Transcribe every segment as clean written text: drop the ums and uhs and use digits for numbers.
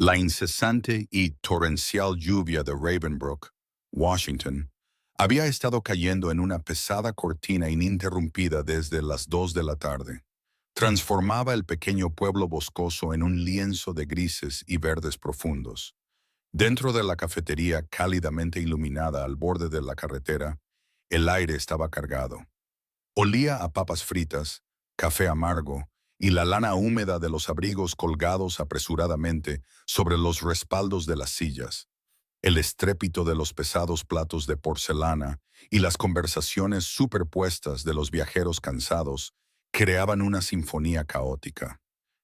La incesante y torrencial lluvia de Ravenbrook, Washington, había estado cayendo en una pesada cortina ininterrumpida desde las 2 de la tarde. Transformaba el pequeño pueblo boscoso en un lienzo de grises y verdes profundos. Dentro de la cafetería cálidamente iluminada al borde de la carretera, el aire estaba cargado. Olía a papas fritas, café amargo y la lana húmeda de los abrigos colgados apresuradamente sobre los respaldos de las sillas. El estrépito de los pesados platos de porcelana y las conversaciones superpuestas de los viajeros cansados creaban una sinfonía caótica.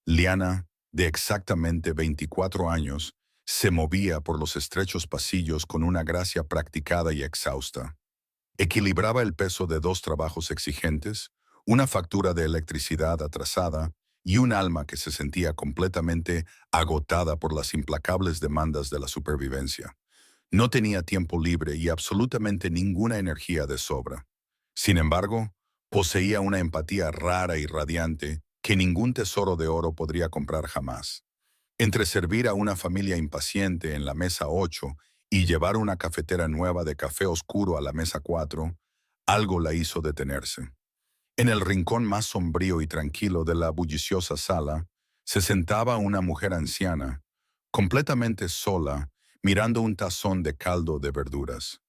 Liana, de exactamente 24 años, se movía por los estrechos pasillos con una gracia practicada y exhausta. Equilibraba el peso de 2 trabajos exigentes, una factura de electricidad atrasada y un alma que se sentía completamente agotada por las implacables demandas de la supervivencia. No tenía tiempo libre y absolutamente ninguna energía de sobra. Sin embargo, poseía una empatía rara y radiante que ningún tesoro de oro podría comprar jamás. Entre servir a una familia impaciente en la mesa 8 y llevar una cafetera nueva de café oscuro a la mesa 4, algo la hizo detenerse. En el rincón más sombrío y tranquilo de la bulliciosa sala, se sentaba una mujer anciana, completamente sola, mirando un tazón de caldo de verduras.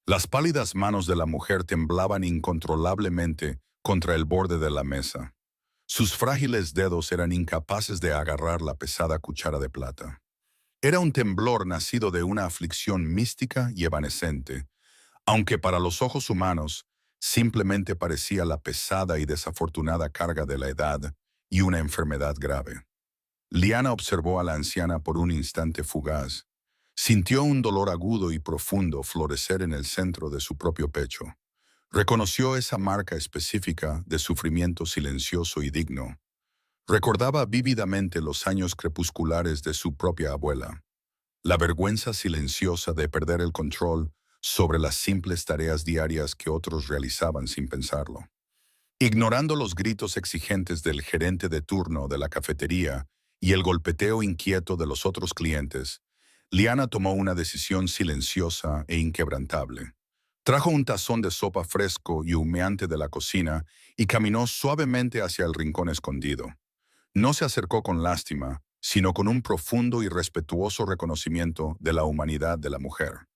Las pálidas manos de la mujer temblaban incontrolablemente contra el borde de la mesa. Sus frágiles dedos eran incapaces de agarrar la pesada cuchara de plata. Era un temblor nacido de una aflicción mística y evanescente, aunque para los ojos humanos simplemente parecía la pesada y desafortunada carga de la edad y una enfermedad grave. Liana observó a la anciana por un instante fugaz. Sintió un dolor agudo y profundo florecer en el centro de su propio pecho. Reconoció esa marca específica de sufrimiento silencioso y digno. Recordaba vívidamente los años crepusculares de su propia abuela. La vergüenza silenciosa de perder el control sobre las simples tareas diarias que otros realizaban sin pensarlo. Ignorando los gritos exigentes del gerente de turno de la cafetería y el golpeteo inquieto de los otros clientes, Liana tomó una decisión silenciosa e inquebrantable. Trajo un tazón de sopa fresco y humeante de la cocina y caminó suavemente hacia el rincón escondido. No se acercó con lástima, sino con un profundo y respetuoso reconocimiento de la humanidad de la mujer.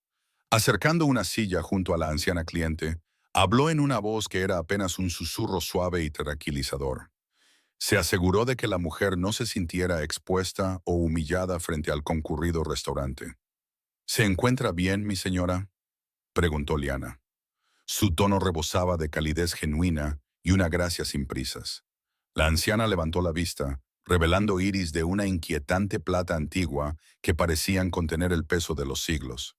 Acercando una silla junto a la anciana cliente, habló en una voz que era apenas un susurro suave y tranquilizador. Se aseguró de que la mujer no se sintiera expuesta o humillada frente al concurrido restaurante. ¿Se encuentra bien, mi señora?, preguntó Liana. Su tono rebosaba de calidez genuina y una gracia sin prisas. La anciana levantó la vista, revelando iris de una inquietante plata antigua que parecían contener el peso de los siglos.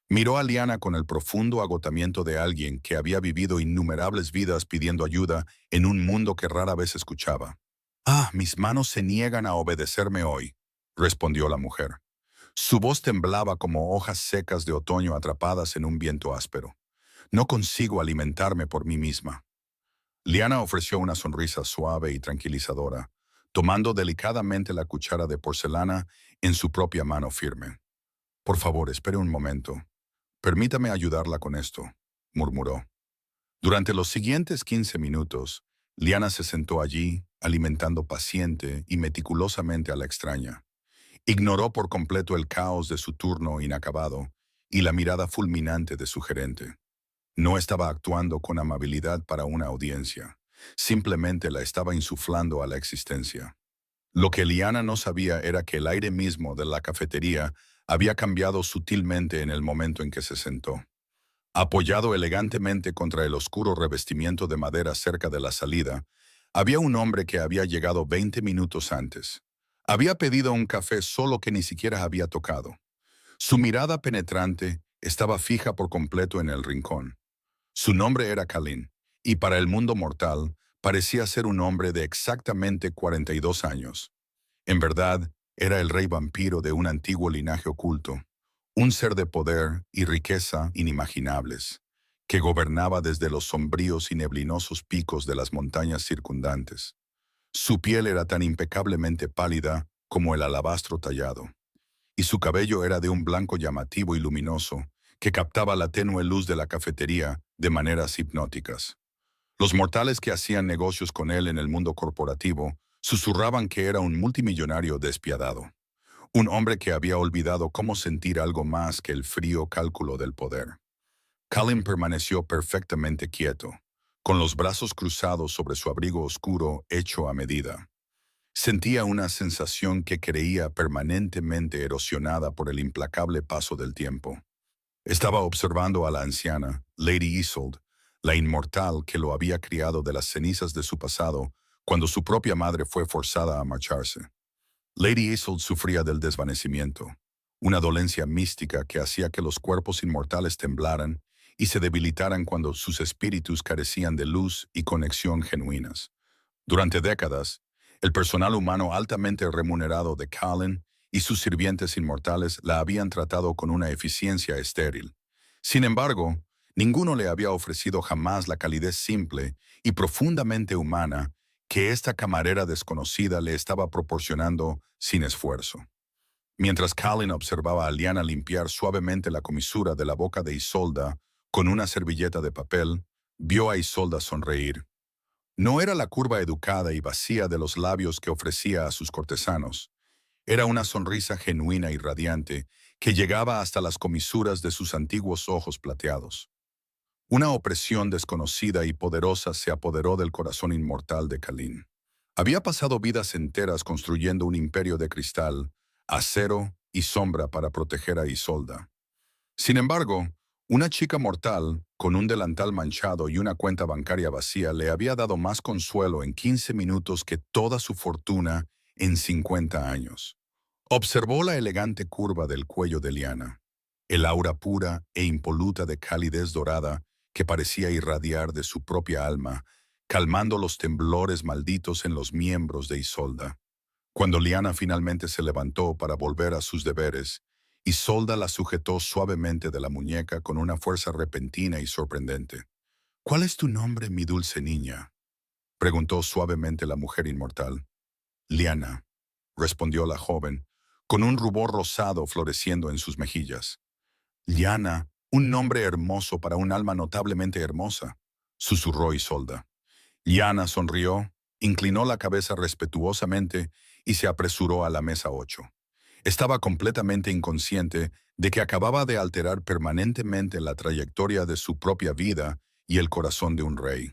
Miró a Liana con el profundo agotamiento de alguien que había vivido innumerables vidas pidiendo ayuda en un mundo que rara vez escuchaba. «Ah, mis manos se niegan a obedecerme hoy», respondió la mujer. Su voz temblaba como hojas secas de otoño atrapadas en un viento áspero. «No consigo alimentarme por mí misma». Liana ofreció una sonrisa suave y tranquilizadora, tomando delicadamente la cuchara de porcelana en su propia mano firme. «Por favor, espere un momento. Permítame ayudarla con esto», murmuró. Durante los siguientes 15 minutos, Liana se sentó allí, alimentando paciente y meticulosamente a la extraña. Ignoró por completo el caos de su turno inacabado y la mirada fulminante de su gerente. No estaba actuando con amabilidad para una audiencia, simplemente la estaba insuflando a la existencia. Lo que Liana no sabía era que el aire mismo de la cafetería había cambiado sutilmente en el momento en que se sentó. Apoyado elegantemente contra el oscuro revestimiento de madera cerca de la salida, había un hombre que había llegado 20 minutos antes. Había pedido un café solo que ni siquiera había tocado. Su mirada penetrante estaba fija por completo en el rincón. Su nombre era Kalin, y para el mundo mortal parecía ser un hombre de exactamente 42 años. En verdad, era el rey vampiro de un antiguo linaje oculto, un ser de poder y riqueza inimaginables, que gobernaba desde los sombríos y neblinosos picos de las montañas circundantes. Su piel era tan impecablemente pálida como el alabastro tallado, y su cabello era de un blanco llamativo y luminoso que captaba la tenue luz de la cafetería de maneras hipnóticas. Los mortales que hacían negocios con él en el mundo corporativo susurraban que era un multimillonario despiadado, un hombre que había olvidado cómo sentir algo más que el frío cálculo del poder. Colin permaneció perfectamente quieto, con los brazos cruzados sobre su abrigo oscuro hecho a medida. Sentía una sensación que creía permanentemente erosionada por el implacable paso del tiempo. Estaba observando a la anciana, Lady Isolde, la inmortal que lo había criado de las cenizas de su pasado cuando su propia madre fue forzada a marcharse. Lady Isolde sufría del desvanecimiento, una dolencia mística que hacía que los cuerpos inmortales temblaran y se debilitaran cuando sus espíritus carecían de luz y conexión genuinas. Durante décadas, el personal humano altamente remunerado de Colin y sus sirvientes inmortales la habían tratado con una eficiencia estéril. Sin embargo, ninguno le había ofrecido jamás la calidez simple y profundamente humana que esta camarera desconocida le estaba proporcionando sin esfuerzo. Mientras Colin observaba a Lyanna limpiar suavemente la comisura de la boca de Isolda con una servilleta de papel, vio a Isolda sonreír. No era la curva educada y vacía de los labios que ofrecía a sus cortesanos. Era una sonrisa genuina y radiante que llegaba hasta las comisuras de sus antiguos ojos plateados. Una opresión desconocida y poderosa se apoderó del corazón inmortal de Colin. Había pasado vidas enteras construyendo un imperio de cristal, acero y sombra para proteger a Isolda. Sin embargo, una chica mortal, con un delantal manchado y una cuenta bancaria vacía, le había dado más consuelo en 15 minutos que toda su fortuna en 50 años. Observó la elegante curva del cuello de Lyanna, el aura pura e impoluta de calidez dorada que parecía irradiar de su propia alma, calmando los temblores malditos en los miembros de Isolda. Cuando Lyanna finalmente se levantó para volver a sus deberes, Isolda la sujetó suavemente de la muñeca con una fuerza repentina y sorprendente. «¿Cuál es tu nombre, mi dulce niña?», preguntó suavemente la mujer inmortal. «Lyanna», respondió la joven, con un rubor rosado floreciendo en sus mejillas. «Lyanna, un nombre hermoso para un alma notablemente hermosa», susurró Isolda. Lyanna sonrió, inclinó la cabeza respetuosamente y se apresuró a la mesa 8. Estaba completamente inconsciente de que acababa de alterar permanentemente la trayectoria de su propia vida y el corazón de un rey.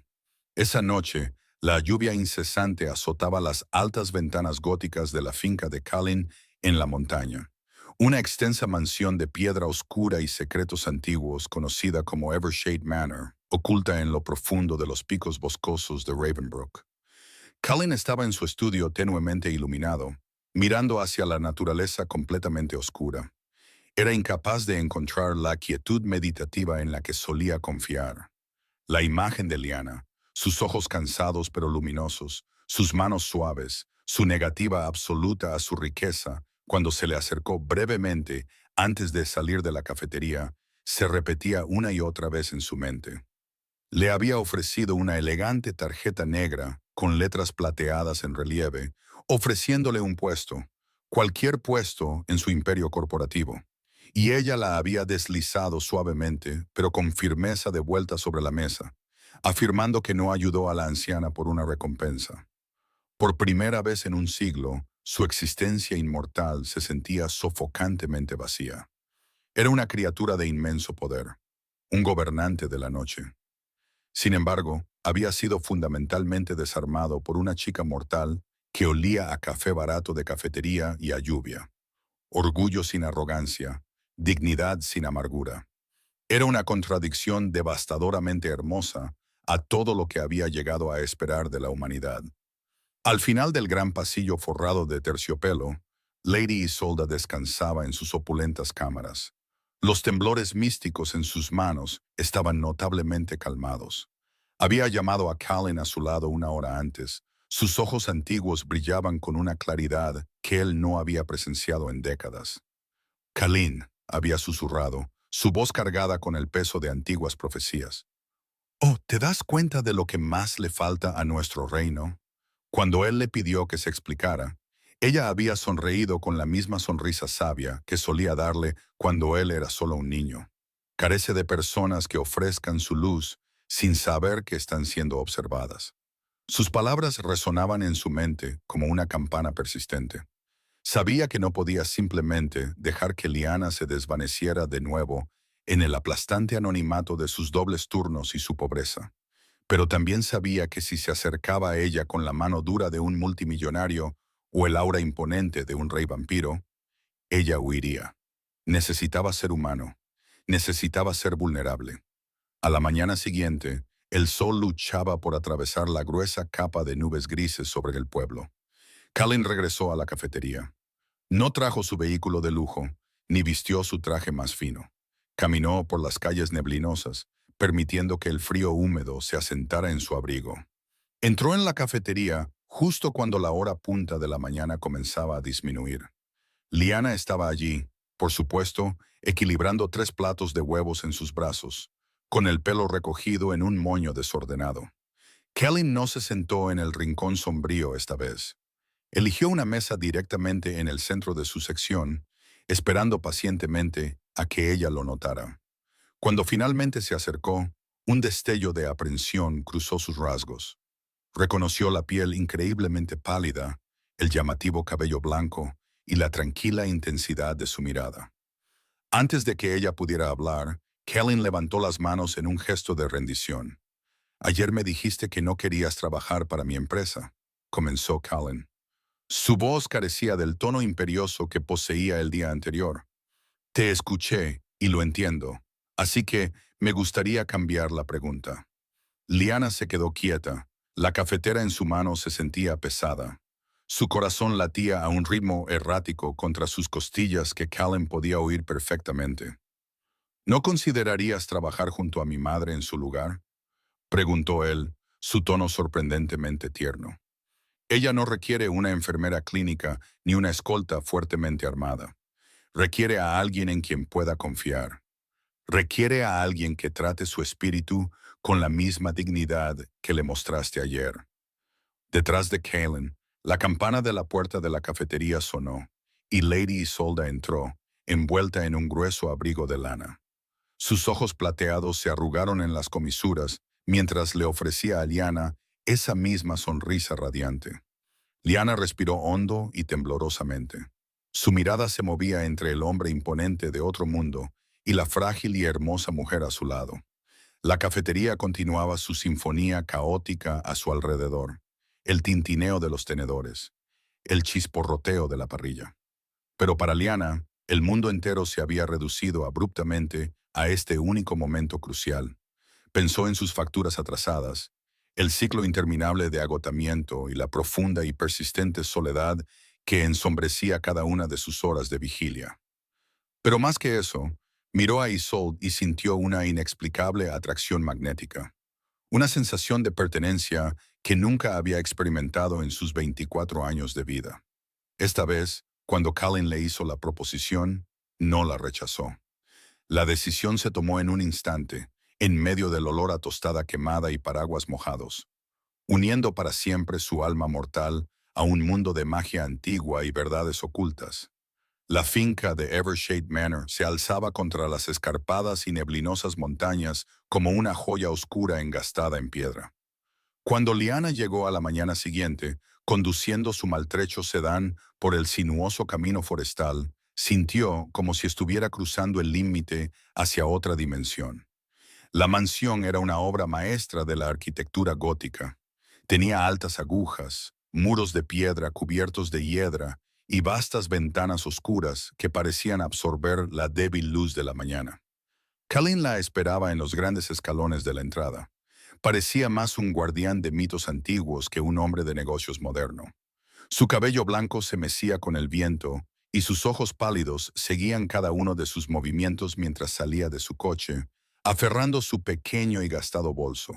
Esa noche, la lluvia incesante azotaba las altas ventanas góticas de la finca de Colin en la montaña, una extensa mansión de piedra oscura y secretos antiguos conocida como Evershade Manor, oculta en lo profundo de los picos boscosos de Ravenbrook. Colin estaba en su estudio tenuemente iluminado, mirando hacia la naturaleza completamente oscura. Era incapaz de encontrar la quietud meditativa en la que solía confiar. La imagen de Lyanna, sus ojos cansados pero luminosos, sus manos suaves, su negativa absoluta a su riqueza, cuando se le acercó brevemente antes de salir de la cafetería, se repetía una y otra vez en su mente. Le había ofrecido una elegante tarjeta negra con letras plateadas en relieve, ofreciéndole un puesto, cualquier puesto en su imperio corporativo. Y ella la había deslizado suavemente, pero con firmeza de vuelta sobre la mesa, afirmando que no ayudó a la anciana por una recompensa. Por primera vez en un siglo, su existencia inmortal se sentía sofocantemente vacía. Era una criatura de inmenso poder, un gobernante de la noche. Sin embargo, había sido fundamentalmente desarmado por una chica mortal que olía a café barato de cafetería y a lluvia. Orgullo sin arrogancia, dignidad sin amargura. Era una contradicción devastadoramente hermosa a todo lo que había llegado a esperar de la humanidad. Al final del gran pasillo forrado de terciopelo, Lady Isolda descansaba en sus opulentas cámaras. Los temblores místicos en sus manos estaban notablemente calmados. Había llamado a Colin a su lado una hora antes. Sus ojos antiguos brillaban con una claridad que él no había presenciado en décadas. «Colin», había susurrado, su voz cargada con el peso de antiguas profecías. «Oh, ¿te das cuenta de lo que más le falta a nuestro reino?». Cuando él le pidió que se explicara, Ella había sonreído con la misma sonrisa sabia que solía darle cuando él era solo un niño. Carece de personas que ofrezcan su luz sin saber que están siendo observadas. Sus palabras resonaban en su mente como una campana persistente. Sabía que no podía simplemente dejar que Liana se desvaneciera de nuevo en el aplastante anonimato de sus dobles turnos y su pobreza. Pero también sabía que si se acercaba a ella con la mano dura de un multimillonario o el aura imponente de un rey vampiro, ella huiría. Necesitaba ser humano. Necesitaba ser vulnerable. A la mañana siguiente, el sol luchaba por atravesar la gruesa capa de nubes grises sobre el pueblo. Colin regresó a la cafetería. No trajo su vehículo de lujo, ni vistió su traje más fino. Caminó por las calles neblinosas, permitiendo que el frío húmedo se asentara en su abrigo. Entró en la cafetería justo cuando la hora punta de la mañana comenzaba a disminuir. Liana estaba allí, por supuesto, equilibrando 3 platos de huevos en sus brazos, con el pelo recogido en un moño desordenado. Kelly no se sentó en el rincón sombrío esta vez. Eligió una mesa directamente en el centro de su sección, esperando pacientemente a que ella lo notara. Cuando finalmente se acercó, un destello de aprensión cruzó sus rasgos. Reconoció la piel increíblemente pálida, el llamativo cabello blanco y la tranquila intensidad de su mirada. Antes de que ella pudiera hablar, Kellen levantó las manos en un gesto de rendición. «Ayer me dijiste que no querías trabajar para mi empresa», comenzó Kellen. Su voz carecía del tono imperioso que poseía el día anterior. «Te escuché y lo entiendo, así que me gustaría cambiar la pregunta». Liana se quedó quieta. La cafetera en su mano se sentía pesada. Su corazón latía a un ritmo errático contra sus costillas que Callan podía oír perfectamente. «¿No considerarías trabajar junto a mi madre en su lugar?», preguntó él, su tono sorprendentemente tierno. «Ella no requiere una enfermera clínica ni una escolta fuertemente armada. Requiere a alguien en quien pueda confiar. Requiere a alguien que trate su espíritu con la misma dignidad que le mostraste ayer». Detrás de Kalen, la campana de la puerta de la cafetería sonó, y Lady Isolda entró, envuelta en un grueso abrigo de lana. Sus ojos plateados se arrugaron en las comisuras mientras le ofrecía a Liana esa misma sonrisa radiante. Liana respiró hondo y temblorosamente. Su mirada se movía entre el hombre imponente de otro mundo y la frágil y hermosa mujer a su lado. La cafetería continuaba su sinfonía caótica a su alrededor, el tintineo de los tenedores, el chisporroteo de la parrilla. Pero para Liana, el mundo entero se había reducido abruptamente a este único momento crucial. Pensó en sus facturas atrasadas, el ciclo interminable de agotamiento y la profunda y persistente soledad que ensombrecía cada una de sus horas de vigilia. Pero más que eso, miró a Isolde y sintió una inexplicable atracción magnética, una sensación de pertenencia que nunca había experimentado en sus 24 años de vida. Esta vez, cuando Colin le hizo la proposición, no la rechazó. La decisión se tomó en un instante, en medio del olor a tostada quemada y paraguas mojados, uniendo para siempre su alma mortal a un mundo de magia antigua y verdades ocultas. La finca de Evershade Manor se alzaba contra las escarpadas y neblinosas montañas como una joya oscura engastada en piedra. Cuando Liana llegó a la mañana siguiente, conduciendo su maltrecho sedán por el sinuoso camino forestal, sintió como si estuviera cruzando el límite hacia otra dimensión. La mansión era una obra maestra de la arquitectura gótica. Tenía altas agujas, muros de piedra cubiertos de hiedra y vastas ventanas oscuras que parecían absorber la débil luz de la mañana. Colin la esperaba en los grandes escalones de la entrada. Parecía más un guardián de mitos antiguos que un hombre de negocios moderno. Su cabello blanco se mecía con el viento y sus ojos pálidos seguían cada uno de sus movimientos mientras salía de su coche, aferrando su pequeño y gastado bolso.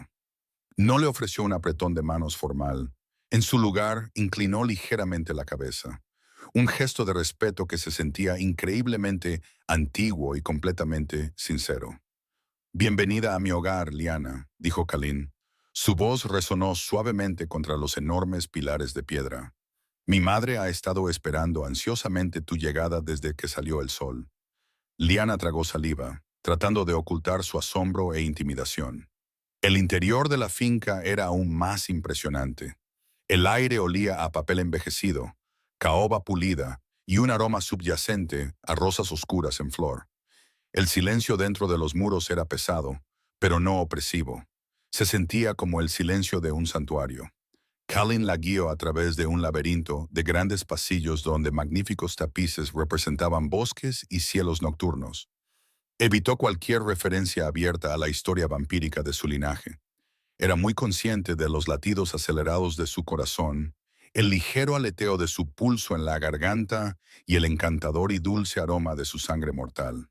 No le ofreció un apretón de manos formal. En su lugar, inclinó ligeramente la cabeza. Un gesto de respeto que se sentía increíblemente antiguo y completamente sincero. «Bienvenida a mi hogar, Liana», dijo Colin. Su voz resonó suavemente contra los enormes pilares de piedra. Mi madre ha estado esperando ansiosamente tu llegada desde que salió el sol. Liana tragó saliva, tratando de ocultar su asombro e intimidación. El interior de la finca era aún más impresionante. El aire olía a papel envejecido, caoba pulida y un aroma subyacente a rosas oscuras en flor. El silencio dentro de los muros era pesado, pero no opresivo. Se sentía como el silencio de un santuario. Colin la guió a través de un laberinto de grandes pasillos donde magníficos tapices representaban bosques y cielos nocturnos. Evitó cualquier referencia abierta a la historia vampírica de su linaje. Era muy consciente de los latidos acelerados de su corazón, el ligero aleteo de su pulso en la garganta y el encantador y dulce aroma de su sangre mortal.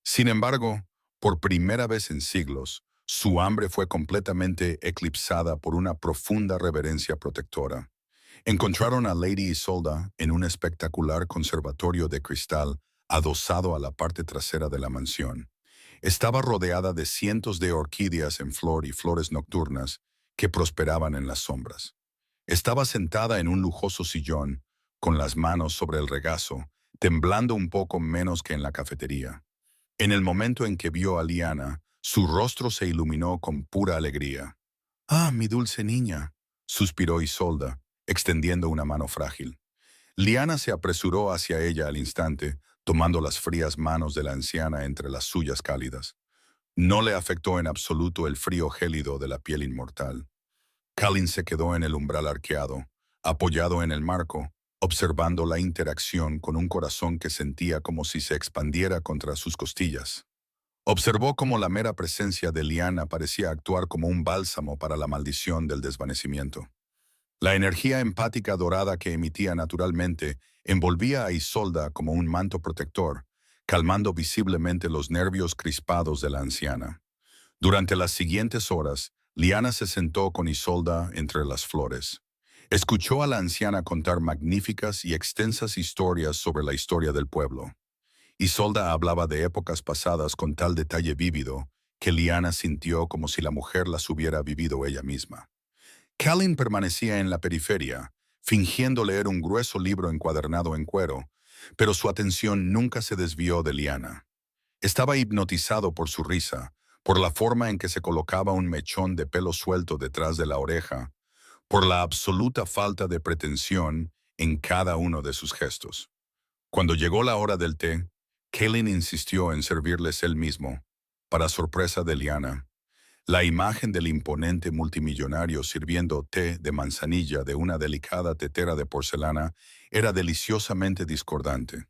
Sin embargo, por primera vez en siglos, su hambre fue completamente eclipsada por una profunda reverencia protectora. Encontraron a Lady Isolda en un espectacular conservatorio de cristal adosado a la parte trasera de la mansión. Estaba rodeada de cientos de orquídeas en flor y flores nocturnas que prosperaban en las sombras. Estaba sentada en un lujoso sillón, con las manos sobre el regazo, temblando un poco menos que en la cafetería. En el momento en que vio a Liana, su rostro se iluminó con pura alegría. «Ah, mi dulce niña», suspiró Isolda, extendiendo una mano frágil. Liana se apresuró hacia ella al instante, tomando las frías manos de la anciana entre las suyas cálidas. No le afectó en absoluto el frío gélido de la piel inmortal. Colin se quedó en el umbral arqueado, apoyado en el marco, observando la interacción con un corazón que sentía como si se expandiera contra sus costillas. Observó cómo la mera presencia de Liana parecía actuar como un bálsamo para la maldición del desvanecimiento. La energía empática dorada que emitía naturalmente envolvía a Isolda como un manto protector, calmando visiblemente los nervios crispados de la anciana. Durante las siguientes horas, Liana se sentó con Isolda entre las flores. Escuchó a la anciana contar magníficas y extensas historias sobre la historia del pueblo. Isolda hablaba de épocas pasadas con tal detalle vívido que Liana sintió como si la mujer las hubiera vivido ella misma. Colin permanecía en la periferia, fingiendo leer un grueso libro encuadernado en cuero, pero su atención nunca se desvió de Liana. Estaba hipnotizado por su risa, por la forma en que se colocaba un mechón de pelo suelto detrás de la oreja, por la absoluta falta de pretensión en cada uno de sus gestos. Cuando llegó la hora del té, Colin insistió en servirles él mismo, para sorpresa de Liana. La imagen del imponente multimillonario sirviendo té de manzanilla de una delicada tetera de porcelana era deliciosamente discordante.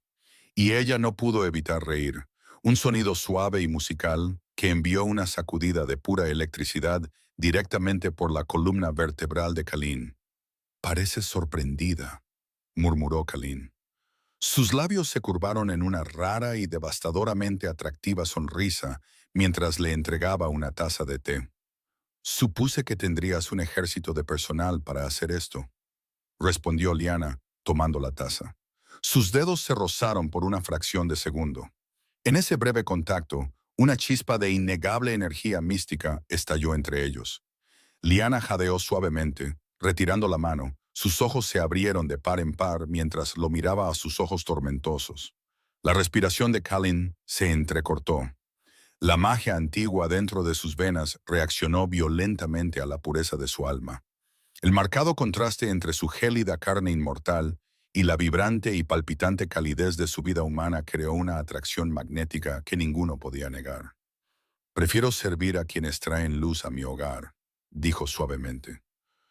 Y ella no pudo evitar reír, un sonido suave y musical que envió una sacudida de pura electricidad directamente por la columna vertebral de Colin. «Pareces sorprendida», murmuró Colin. Sus labios se curvaron en una rara y devastadoramente atractiva sonrisa mientras le entregaba una taza de té. «Supuse que tendrías un ejército de personal para hacer esto», respondió Liana, tomando la taza. Sus dedos se rozaron por una fracción de segundo. En ese breve contacto, una chispa de innegable energía mística estalló entre ellos. Liana jadeó suavemente, retirando la mano. Sus ojos se abrieron de par en par mientras lo miraba a sus ojos tormentosos. La respiración de Colin se entrecortó. La magia antigua dentro de sus venas reaccionó violentamente a la pureza de su alma. El marcado contraste entre su gélida carne inmortal y la vibrante y palpitante calidez de su vida humana creó una atracción magnética que ninguno podía negar. «Prefiero servir a quienes traen luz a mi hogar», dijo suavemente.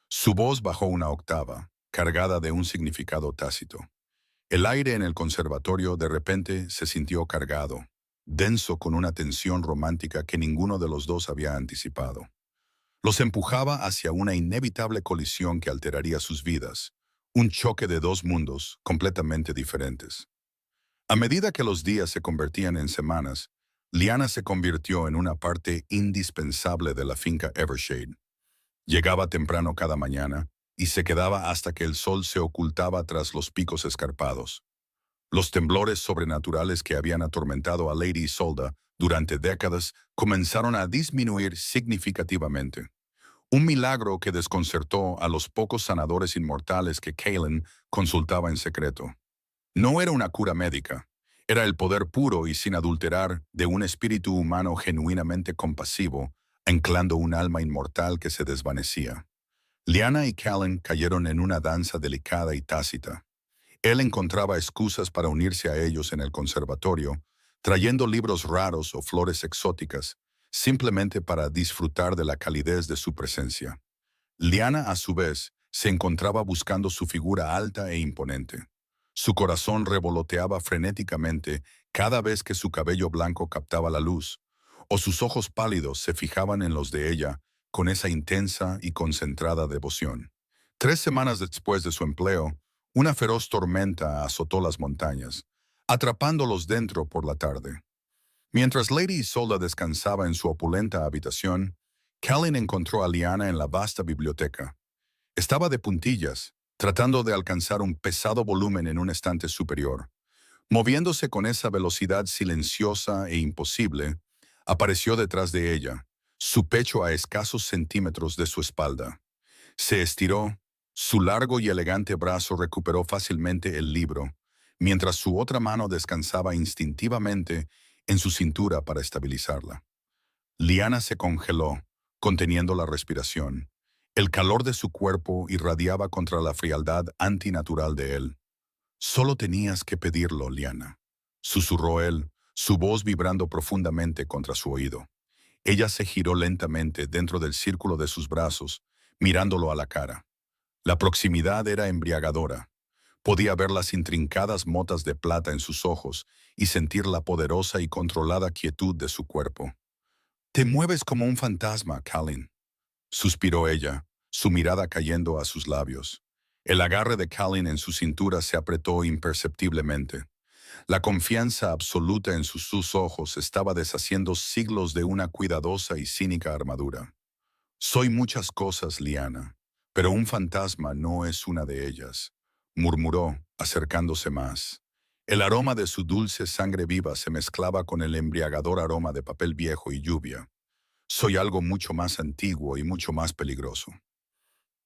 Su voz bajó una octava, cargada de un significado tácito. El aire en el conservatorio de repente se sintió cargado, denso con una tensión romántica que ninguno de los dos había anticipado. Los empujaba hacia una inevitable colisión que alteraría sus vidas, un choque de dos mundos completamente diferentes. A medida que los días se convertían en semanas, Liana se convirtió en una parte indispensable de la finca Evershade. Llegaba temprano cada mañana y se quedaba hasta que el sol se ocultaba tras los picos escarpados. Los temblores sobrenaturales que habían atormentado a Lady Isolda durante décadas comenzaron a disminuir significativamente. Un milagro que desconcertó a los pocos sanadores inmortales que Kalen consultaba en secreto. No era una cura médica, era el poder puro y sin adulterar de un espíritu humano genuinamente compasivo, anclando un alma inmortal que se desvanecía. Liana y Callan cayeron en una danza delicada y tácita. Él encontraba excusas para unirse a ellos en el conservatorio, trayendo libros raros o flores exóticas, simplemente para disfrutar de la calidez de su presencia. Liana, a su vez, se encontraba buscando su figura alta e imponente. Su corazón revoloteaba frenéticamente cada vez que su cabello blanco captaba la luz, o sus ojos pálidos se fijaban en los de ella con esa intensa y concentrada devoción. 3 semanas después de su empleo, una feroz tormenta azotó las montañas, atrapándolos dentro por la tarde. Mientras Lady Isolda descansaba en su opulenta habitación, Callan encontró a Liana en la vasta biblioteca. Estaba de puntillas, tratando de alcanzar un pesado volumen en un estante superior. Moviéndose con esa velocidad silenciosa e imposible, apareció detrás de ella, su pecho a escasos centímetros de su espalda. Se estiró, su largo y elegante brazo recuperó fácilmente el libro, mientras su otra mano descansaba instintivamente en su cintura para estabilizarla. Liana se congeló, conteniendo la respiración. El calor de su cuerpo irradiaba contra la frialdad antinatural de él. Solo tenías que pedirlo, Liana, susurró él, su voz vibrando profundamente contra su oído. Ella se giró lentamente dentro del círculo de sus brazos, mirándolo a la cara. La proximidad era embriagadora. Podía ver las intrincadas motas de plata en sus ojos y sentir la poderosa y controlada quietud de su cuerpo. «Te mueves como un fantasma, Callan», suspiró ella, su mirada cayendo a sus labios. El agarre de Callan en su cintura se apretó imperceptiblemente. La confianza absoluta en sus ojos estaba deshaciendo siglos de una cuidadosa y cínica armadura. «Soy muchas cosas, Liana, pero un fantasma no es una de ellas», murmuró, acercándose más. El aroma de su dulce sangre viva se mezclaba con el embriagador aroma de papel viejo y lluvia. «Soy algo mucho más antiguo y mucho más peligroso».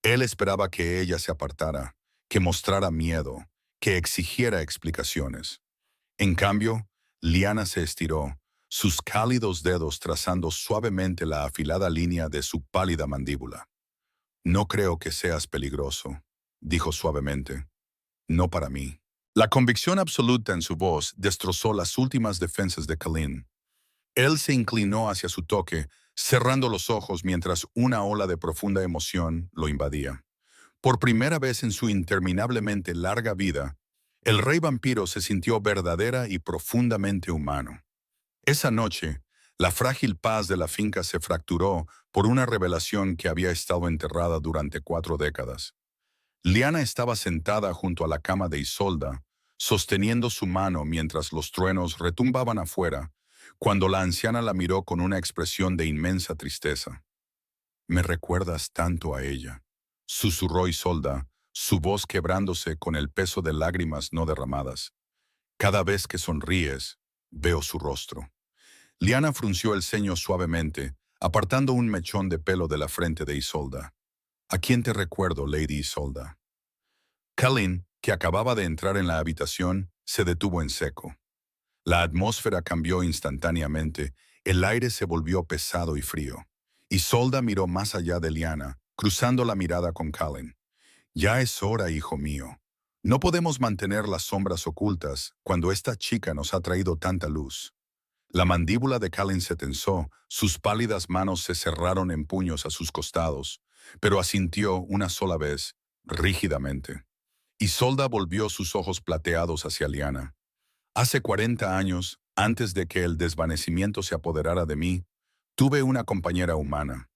Él esperaba que ella se apartara, que mostrara miedo, que exigiera explicaciones. En cambio, Liana se estiró, sus cálidos dedos trazando suavemente la afilada línea de su pálida mandíbula. «No creo que seas peligroso», dijo suavemente. «No para mí». La convicción absoluta en su voz destrozó las últimas defensas de Callan. Él se inclinó hacia su toque, cerrando los ojos mientras una ola de profunda emoción lo invadía. Por primera vez en su interminablemente larga vida, el rey vampiro se sintió verdadera y profundamente humano. Esa noche, la frágil paz de la finca se fracturó por una revelación que había estado enterrada durante 4 décadas. Liana estaba sentada junto a la cama de Isolda, sosteniendo su mano mientras los truenos retumbaban afuera, cuando la anciana la miró con una expresión de inmensa tristeza. «Me recuerdas tanto a ella», susurró Isolda, su voz quebrándose con el peso de lágrimas no derramadas. «Cada vez que sonríes, veo su rostro». Liana frunció el ceño suavemente, apartando un mechón de pelo de la frente de Isolda. «¿A quién te recuerdo, Lady Isolda?» Callan, que acababa de entrar en la habitación, se detuvo en seco. La atmósfera cambió instantáneamente, el aire se volvió pesado y frío. Isolda miró más allá de Liana, cruzando la mirada con Callan. «Ya es hora, hijo mío. No podemos mantener las sombras ocultas cuando esta chica nos ha traído tanta luz». La mandíbula de Callan se tensó, sus pálidas manos se cerraron en puños a sus costados, pero asintió una sola vez, rígidamente. Isolda volvió sus ojos plateados hacia Liana. «Hace 40 años, antes de que el desvanecimiento se apoderara de mí, tuve una compañera humana.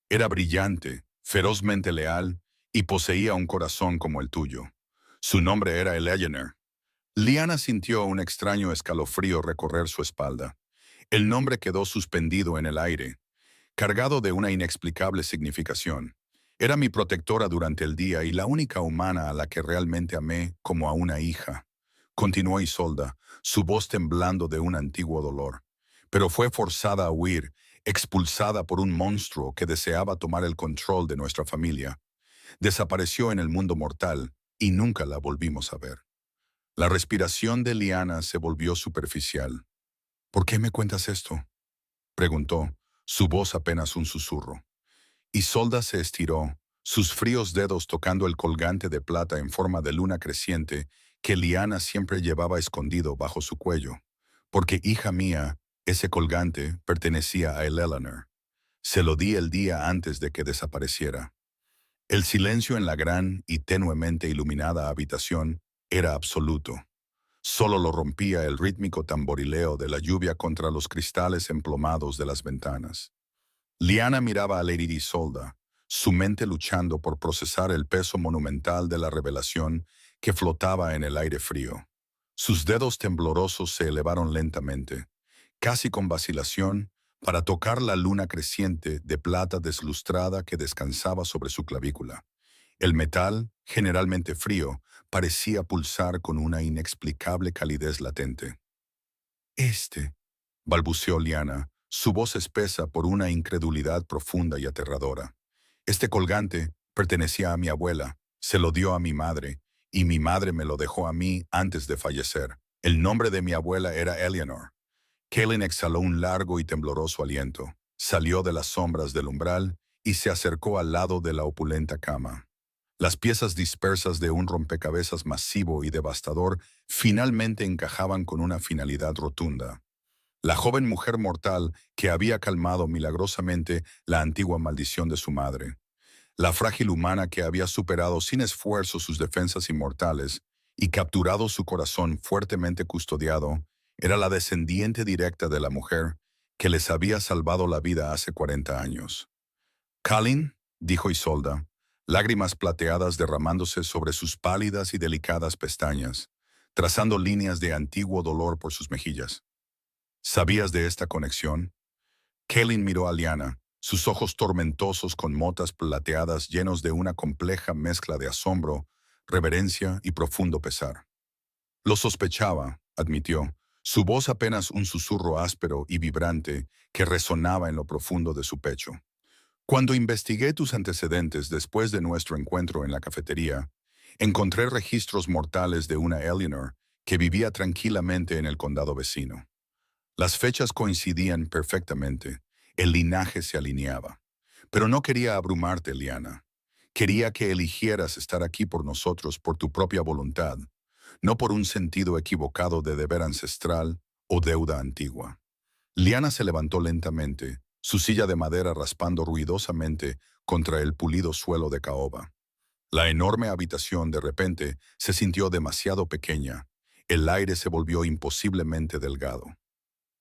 Era brillante, ferozmente leal y poseía un corazón como el tuyo. Su nombre era Eleanor». Liana sintió un extraño escalofrío recorrer su espalda. El nombre quedó suspendido en el aire, cargado de una inexplicable significación. «Era mi protectora durante el día y la única humana a la que realmente amé como a una hija», continuó Isolda, su voz temblando de un antiguo dolor. «Pero fue forzada a huir, expulsada por un monstruo que deseaba tomar el control de nuestra familia. Desapareció en el mundo mortal y nunca la volvimos a ver. La respiración de Liana se volvió superficial. ¿Por qué me cuentas esto?, preguntó, su voz apenas un susurro. Isolda se estiró, sus fríos dedos tocando el colgante de plata en forma de luna creciente que Liana siempre llevaba escondido bajo su cuello. Porque, hija mía, ese colgante pertenecía a Eleanor. Se lo di el día antes de que desapareciera. El silencio en la gran y tenuemente iluminada habitación era absoluto. Solo lo rompía el rítmico tamborileo de la lluvia contra los cristales emplomados de las ventanas. Liana miraba a Lady Isolda, su mente luchando por procesar el peso monumental de la revelación que flotaba en el aire frío. Sus dedos temblorosos se elevaron lentamente, casi con vacilación, para tocar la luna creciente de plata deslustrada que descansaba sobre su clavícula. El metal, generalmente frío, parecía pulsar con una inexplicable calidez latente. «Este», balbuceó Liana, su voz espesa por una incredulidad profunda y aterradora. «Este colgante pertenecía a mi abuela, se lo dio a mi madre, y mi madre me lo dejó a mí antes de fallecer. El nombre de mi abuela era Eleanor». Kaelin exhaló un largo y tembloroso aliento, salió de las sombras del umbral y se acercó al lado de la opulenta cama. Las piezas dispersas de un rompecabezas masivo y devastador finalmente encajaban con una finalidad rotunda. La joven mujer mortal que había calmado milagrosamente la antigua maldición de su madre. La frágil humana que había superado sin esfuerzo sus defensas inmortales y capturado su corazón fuertemente custodiado, era la descendiente directa de la mujer que les había salvado la vida hace 40 años. «Kalin», dijo Isolda, lágrimas plateadas derramándose sobre sus pálidas y delicadas pestañas, trazando líneas de antiguo dolor por sus mejillas. «¿Sabías de esta conexión?». Kaelin miró a Liana, sus ojos tormentosos con motas plateadas llenos de una compleja mezcla de asombro, reverencia y profundo pesar. «Lo sospechaba», admitió, su voz apenas un susurro áspero y vibrante que resonaba en lo profundo de su pecho. «Cuando investigué tus antecedentes después de nuestro encuentro en la cafetería, encontré registros mortales de una Eleanor que vivía tranquilamente en el condado vecino. Las fechas coincidían perfectamente, el linaje se alineaba. Pero no quería abrumarte, Liana. Quería que eligieras estar aquí por nosotros por tu propia voluntad, no por un sentido equivocado de deber ancestral o deuda antigua». Liana se levantó lentamente, su silla de madera raspando ruidosamente contra el pulido suelo de caoba. La enorme habitación de repente se sintió demasiado pequeña. El aire se volvió imposiblemente delgado.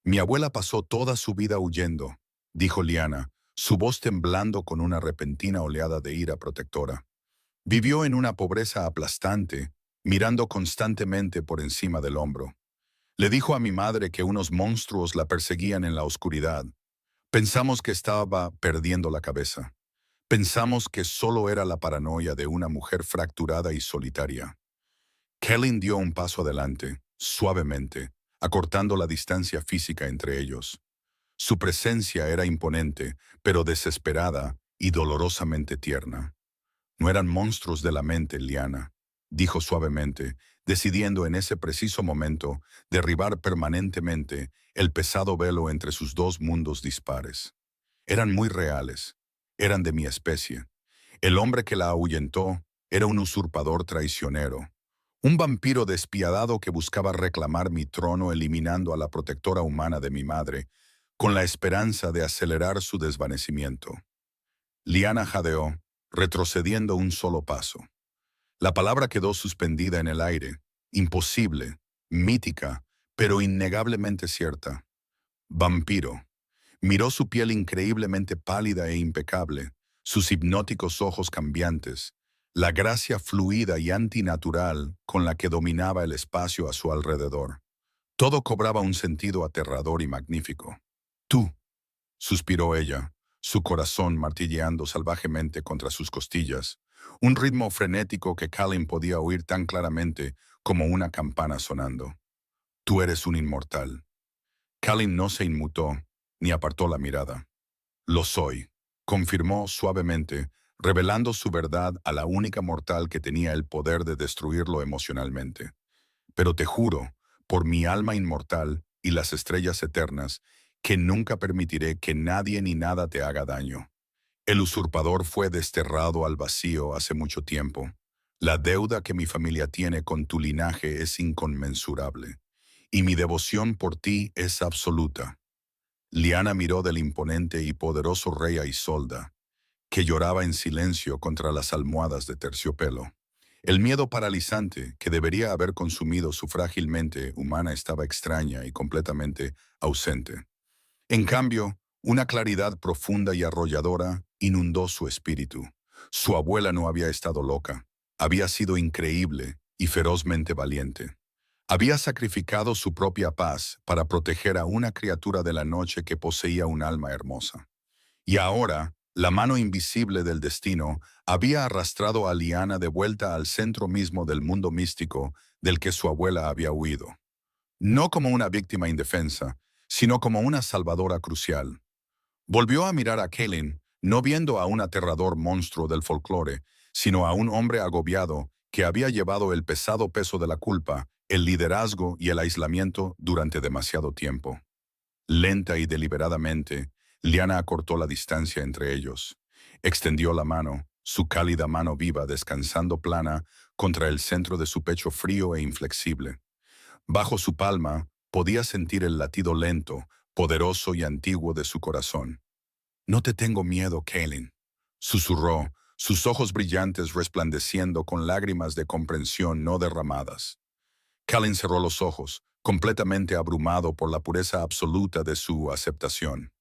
«Mi abuela pasó toda su vida huyendo», dijo Liana, su voz temblando con una repentina oleada de ira protectora. «Vivió en una pobreza aplastante, mirando constantemente por encima del hombro. Le dijo a mi madre que unos monstruos la perseguían en la oscuridad. Pensamos que estaba perdiendo la cabeza. Pensamos que solo era la paranoia de una mujer fracturada y solitaria». Kaelin dio un paso adelante, suavemente, acortando la distancia física entre ellos. Su presencia era imponente, pero desesperada y dolorosamente tierna. «No eran monstruos de la mente, Liana», dijo suavemente, decidiendo en ese preciso momento derribar permanentemente el pesado velo entre sus dos mundos dispares. «Eran muy reales. Eran de mi especie. El hombre que la ahuyentó era un usurpador traicionero. Un vampiro despiadado que buscaba reclamar mi trono eliminando a la protectora humana de mi madre, con la esperanza de acelerar su desvanecimiento». Liana jadeó, retrocediendo un solo paso. La palabra quedó suspendida en el aire, imposible, mítica, pero innegablemente cierta. «Vampiro». Miró su piel increíblemente pálida e impecable, sus hipnóticos ojos cambiantes, la gracia fluida y antinatural con la que dominaba el espacio a su alrededor. Todo cobraba un sentido aterrador y magnífico. «Tú», suspiró ella, su corazón martilleando salvajemente contra sus costillas, un ritmo frenético que Kalin podía oír tan claramente como una campana sonando. «Tú eres un inmortal». Kalin no se inmutó, ni apartó la mirada. Lo soy, confirmó suavemente, revelando su verdad a la única mortal que tenía el poder de destruirlo emocionalmente. Pero te juro, por mi alma inmortal y las estrellas eternas, que nunca permitiré que nadie ni nada te haga daño. El usurpador fue desterrado al vacío hace mucho tiempo. La deuda que mi familia tiene con tu linaje es inconmensurable, y mi devoción por ti es absoluta. Liana miró del imponente y poderoso rey a Isolda, que lloraba en silencio contra las almohadas de terciopelo. El miedo paralizante que debería haber consumido su frágil mente humana estaba extraña y completamente ausente. En cambio, una claridad profunda y arrolladora inundó su espíritu. Su abuela no había estado loca, había sido increíble y ferozmente valiente. Había sacrificado su propia paz para proteger a una criatura de la noche que poseía un alma hermosa. Y ahora, la mano invisible del destino había arrastrado a Liana de vuelta al centro mismo del mundo místico del que su abuela había huido. No como una víctima indefensa, sino como una salvadora crucial. Volvió a mirar a Kaelin, no viendo a un aterrador monstruo del folclore, sino a un hombre agobiado que había llevado el pesado peso de la culpa, el liderazgo y el aislamiento durante demasiado tiempo. Lenta y deliberadamente, Liana acortó la distancia entre ellos. Extendió la mano, su cálida mano viva descansando plana contra el centro de su pecho frío e inflexible. Bajo su palma podía sentir el latido lento, poderoso y antiguo de su corazón. «No te tengo miedo, Kaelin», susurró, sus ojos brillantes resplandeciendo con lágrimas de comprensión no derramadas. Kaelin cerró los ojos, completamente abrumado por la pureza absoluta de su aceptación.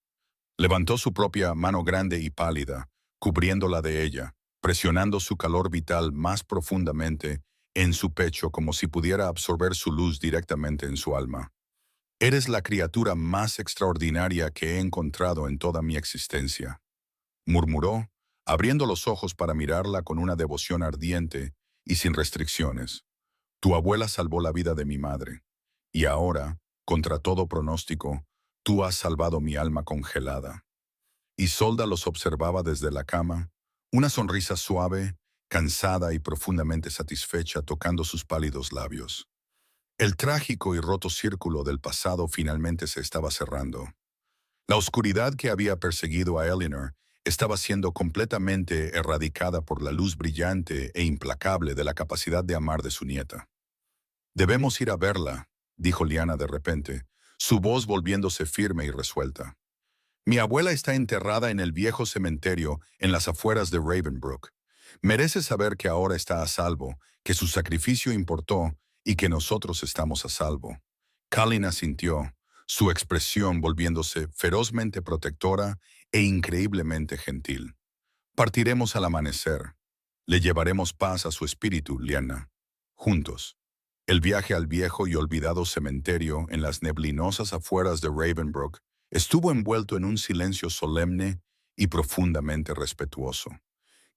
Levantó su propia mano grande y pálida, cubriéndola de ella, presionando su calor vital más profundamente en su pecho como si pudiera absorber su luz directamente en su alma. «Eres la criatura más extraordinaria que he encontrado en toda mi existencia», murmuró, abriendo los ojos para mirarla con una devoción ardiente y sin restricciones. «Tu abuela salvó la vida de mi madre, y ahora, contra todo pronóstico, tú has salvado mi alma congelada». Isolda los observaba desde la cama, una sonrisa suave, cansada y profundamente satisfecha tocando sus pálidos labios. El trágico y roto círculo del pasado finalmente se estaba cerrando. La oscuridad que había perseguido a Eleanor estaba siendo completamente erradicada por la luz brillante e implacable de la capacidad de amar de su nieta. «Debemos ir a verla», dijo Liana de repente, su voz volviéndose firme y resuelta. «Mi abuela está enterrada en el viejo cementerio en las afueras de Ravenbrook. Merece saber que ahora está a salvo, que su sacrificio importó y que nosotros estamos a salvo». Kaelin asintió, su expresión volviéndose ferozmente protectora e increíblemente gentil. «Partiremos al amanecer. Le llevaremos paz a su espíritu, Liana. Juntos». El viaje al viejo y olvidado cementerio en las neblinosas afueras de Ravenbrook estuvo envuelto en un silencio solemne y profundamente respetuoso.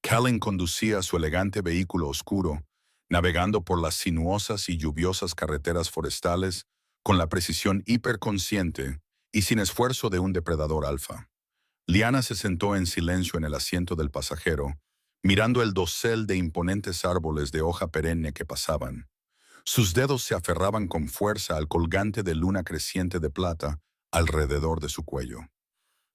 Kaelin conducía su elegante vehículo oscuro, navegando por las sinuosas y lluviosas carreteras forestales con la precisión hiperconsciente y sin esfuerzo de un depredador alfa. Liana se sentó en silencio en el asiento del pasajero, mirando el dosel de imponentes árboles de hoja perenne que pasaban. Sus dedos se aferraban con fuerza al colgante de luna creciente de plata alrededor de su cuello.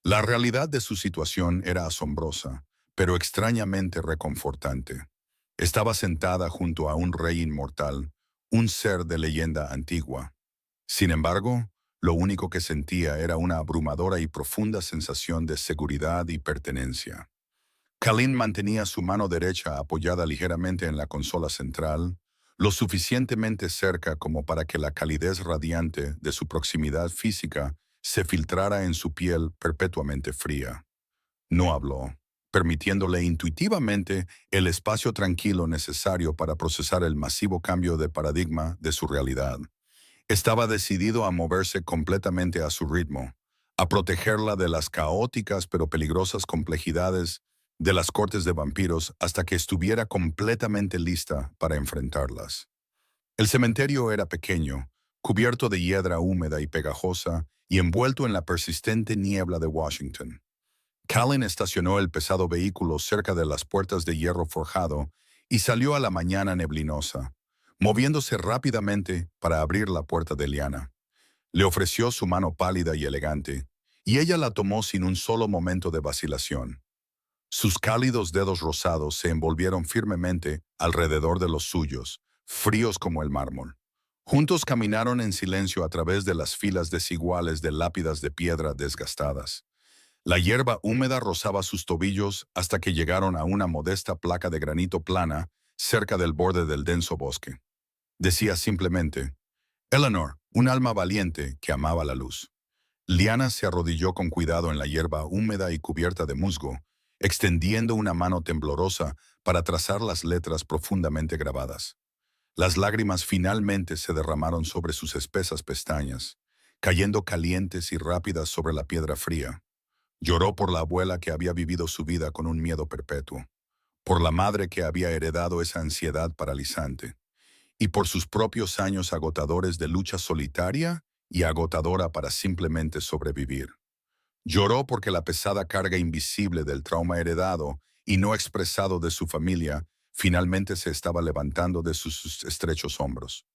La realidad de su situación era asombrosa, pero extrañamente reconfortante. Estaba sentada junto a un rey inmortal, un ser de leyenda antigua. Sin embargo, lo único que sentía era una abrumadora y profunda sensación de seguridad y pertenencia. Kaelin mantenía su mano derecha apoyada ligeramente en la consola central, lo suficientemente cerca como para que la calidez radiante de su proximidad física se filtrara en su piel perpetuamente fría. No habló, permitiéndole intuitivamente el espacio tranquilo necesario para procesar el masivo cambio de paradigma de su realidad. Estaba decidido a moverse completamente a su ritmo, a protegerla de las caóticas pero peligrosas complejidades de las cortes de vampiros hasta que estuviera completamente lista para enfrentarlas. El cementerio era pequeño, cubierto de hiedra húmeda y pegajosa y envuelto en la persistente niebla de Washington. Callan estacionó el pesado vehículo cerca de las puertas de hierro forjado y salió a la mañana neblinosa, moviéndose rápidamente para abrir la puerta de Liana. Le ofreció su mano pálida y elegante, y ella la tomó sin un solo momento de vacilación. Sus cálidos dedos rosados se envolvieron firmemente alrededor de los suyos, fríos como el mármol. Juntos caminaron en silencio a través de las filas desiguales de lápidas de piedra desgastadas. La hierba húmeda rozaba sus tobillos hasta que llegaron a una modesta placa de granito plana cerca del borde del denso bosque. Decía simplemente, Eleanor, un alma valiente que amaba la luz. Liana se arrodilló con cuidado en la hierba húmeda y cubierta de musgo, extendiendo una mano temblorosa para trazar las letras profundamente grabadas. Las lágrimas finalmente se derramaron sobre sus espesas pestañas, cayendo calientes y rápidas sobre la piedra fría. Lloró por la abuela que había vivido su vida con un miedo perpetuo, por la madre que había heredado esa ansiedad paralizante, y por sus propios años agotadores de lucha solitaria y agotadora para simplemente sobrevivir. Lloró porque la pesada carga invisible del trauma heredado y no expresado de su familia finalmente se estaba levantando de sus estrechos hombros.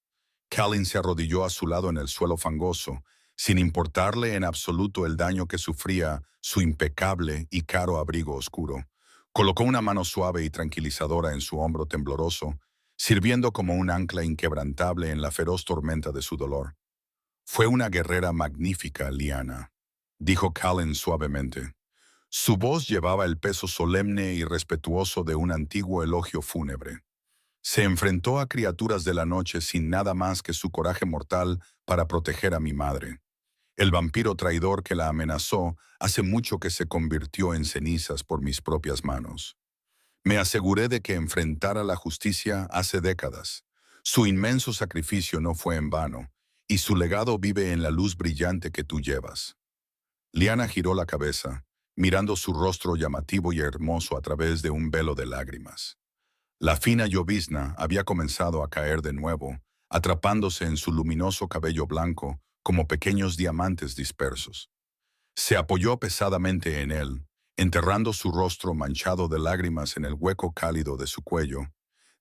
Callan se arrodilló a su lado en el suelo fangoso, sin importarle en absoluto el daño que sufría su impecable y caro abrigo oscuro. Colocó una mano suave y tranquilizadora en su hombro tembloroso, sirviendo como un ancla inquebrantable en la feroz tormenta de su dolor. Fue una guerrera magnífica, Liana, dijo Callan suavemente. Su voz llevaba el peso solemne y respetuoso de un antiguo elogio fúnebre. Se enfrentó a criaturas de la noche sin nada más que su coraje mortal para proteger a mi madre. El vampiro traidor que la amenazó hace mucho que se convirtió en cenizas por mis propias manos. Me aseguré de que enfrentara la justicia hace décadas. Su inmenso sacrificio no fue en vano, y su legado vive en la luz brillante que tú llevas. Liana giró la cabeza, mirando su rostro llamativo y hermoso a través de un velo de lágrimas. La fina llovizna había comenzado a caer de nuevo, atrapándose en su luminoso cabello blanco como pequeños diamantes dispersos. Se apoyó pesadamente en él, enterrando su rostro manchado de lágrimas en el hueco cálido de su cuello,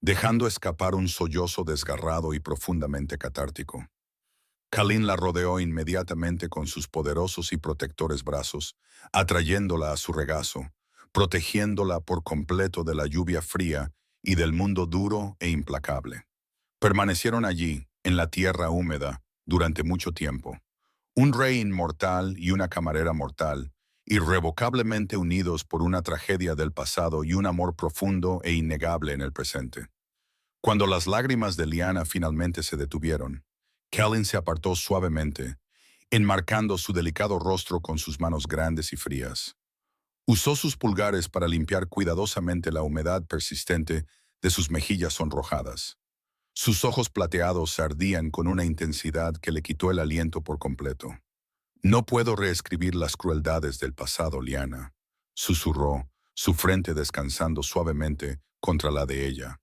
dejando escapar un sollozo desgarrado y profundamente catártico. Callan la rodeó inmediatamente con sus poderosos y protectores brazos, atrayéndola a su regazo, protegiéndola por completo de la lluvia fría y del mundo duro e implacable. Permanecieron allí, en la tierra húmeda, durante mucho tiempo. Un rey inmortal y una camarera mortal, irrevocablemente unidos por una tragedia del pasado y un amor profundo e innegable en el presente. Cuando las lágrimas de Liana finalmente se detuvieron, Callan se apartó suavemente, enmarcando su delicado rostro con sus manos grandes y frías. Usó sus pulgares para limpiar cuidadosamente la humedad persistente de sus mejillas sonrojadas. Sus ojos plateados ardían con una intensidad que le quitó el aliento por completo. No puedo reescribir las crueldades del pasado, Liana, susurró, su frente descansando suavemente contra la de ella.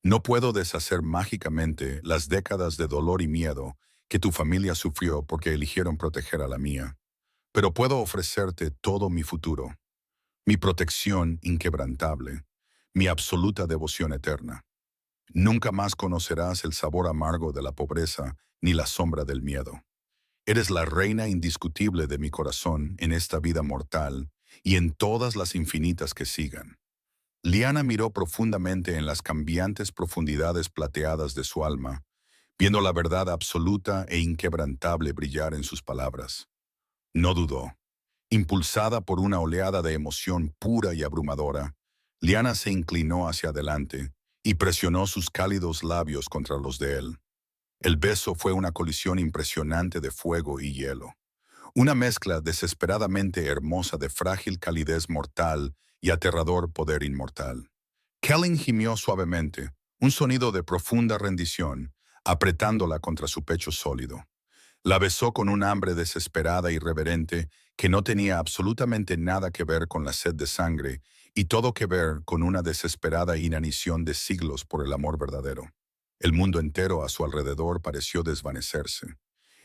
No puedo deshacer mágicamente las décadas de dolor y miedo que tu familia sufrió porque eligieron proteger a la mía, pero puedo ofrecerte todo mi futuro, mi protección inquebrantable, mi absoluta devoción eterna. Nunca más conocerás el sabor amargo de la pobreza ni la sombra del miedo. Eres la reina indiscutible de mi corazón en esta vida mortal y en todas las infinitas que sigan. Liana miró profundamente en las cambiantes profundidades plateadas de su alma, viendo la verdad absoluta e inquebrantable brillar en sus palabras. No dudó. Impulsada por una oleada de emoción pura y abrumadora, Liana se inclinó hacia adelante y presionó sus cálidos labios contra los de él. El beso fue una colisión impresionante de fuego y hielo. Una mezcla desesperadamente hermosa de frágil calidez mortal y aterrador poder inmortal. Callan gimió suavemente, un sonido de profunda rendición, apretándola contra su pecho sólido. La besó con un hambre desesperada y reverente que no tenía absolutamente nada que ver con la sed de sangre y todo que ver con una desesperada inanición de siglos por el amor verdadero. El mundo entero a su alrededor pareció desvanecerse.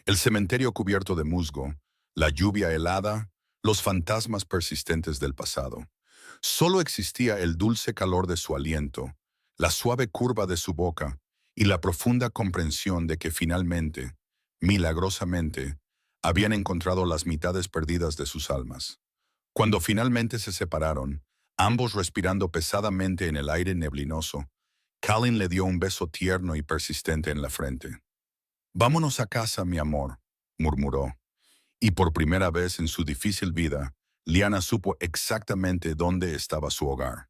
El cementerio cubierto de musgo, la lluvia helada, los fantasmas persistentes del pasado. Solo existía el dulce calor de su aliento, la suave curva de su boca y la profunda comprensión de que finalmente, milagrosamente, habían encontrado las mitades perdidas de sus almas. Cuando finalmente se separaron, ambos respirando pesadamente en el aire neblinoso, Colin le dio un beso tierno y persistente en la frente. «Vámonos a casa, mi amor», murmuró. Y por primera vez en su difícil vida, Liana supo exactamente dónde estaba su hogar.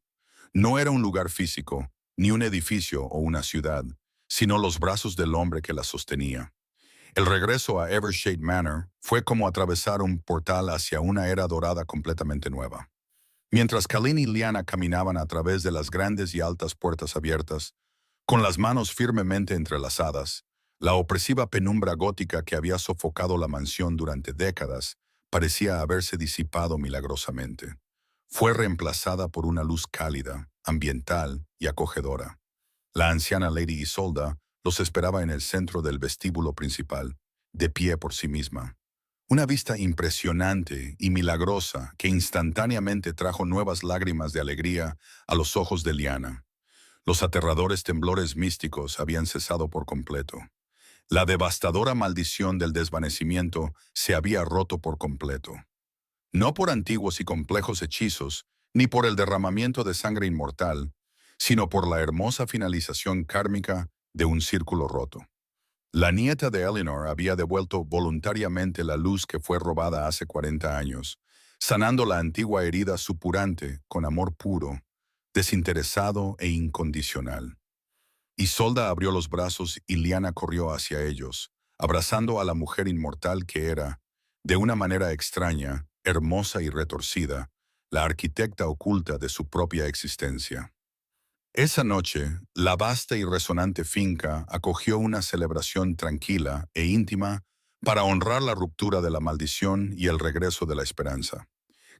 No era un lugar físico, ni un edificio o una ciudad, sino los brazos del hombre que la sostenía. El regreso a Evershade Manor fue como atravesar un portal hacia una era dorada completamente nueva. Mientras Colin y Liana caminaban a través de las grandes y altas puertas abiertas, con las manos firmemente entrelazadas, la opresiva penumbra gótica que había sofocado la mansión durante décadas parecía haberse disipado milagrosamente. Fue reemplazada por una luz cálida, ambiental y acogedora. La anciana Lady Isolda los esperaba en el centro del vestíbulo principal, de pie por sí misma. Una vista impresionante y milagrosa que instantáneamente trajo nuevas lágrimas de alegría a los ojos de Liana. Los aterradores temblores místicos habían cesado por completo. La devastadora maldición del desvanecimiento se había roto por completo. No por antiguos y complejos hechizos, ni por el derramamiento de sangre inmortal, sino por la hermosa finalización kármica de un círculo roto. La nieta de Eleanor había devuelto voluntariamente la luz que fue robada hace 40 años, sanando la antigua herida supurante con amor puro, desinteresado e incondicional. Isolda abrió los brazos y Liana corrió hacia ellos, abrazando a la mujer inmortal que era, de una manera extraña, hermosa y retorcida, la arquitecta oculta de su propia existencia. Esa noche, la vasta y resonante finca acogió una celebración tranquila e íntima para honrar la ruptura de la maldición y el regreso de la esperanza.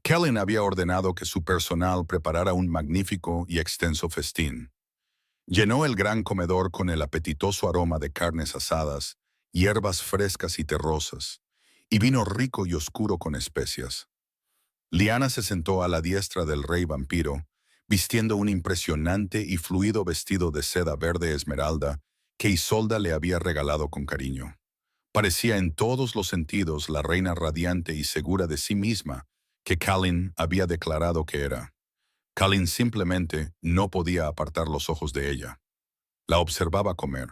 Colin había ordenado que su personal preparara un magnífico y extenso festín. Llenó el gran comedor con el apetitoso aroma de carnes asadas, hierbas frescas y terrosas, y vino rico y oscuro con especias. Liana se sentó a la diestra del rey vampiro, vistiendo un impresionante y fluido vestido de seda verde esmeralda que Isolda le había regalado con cariño. Parecía en todos los sentidos la reina radiante y segura de sí misma que Colin había declarado que era. Colin simplemente no podía apartar los ojos de ella. La observaba comer.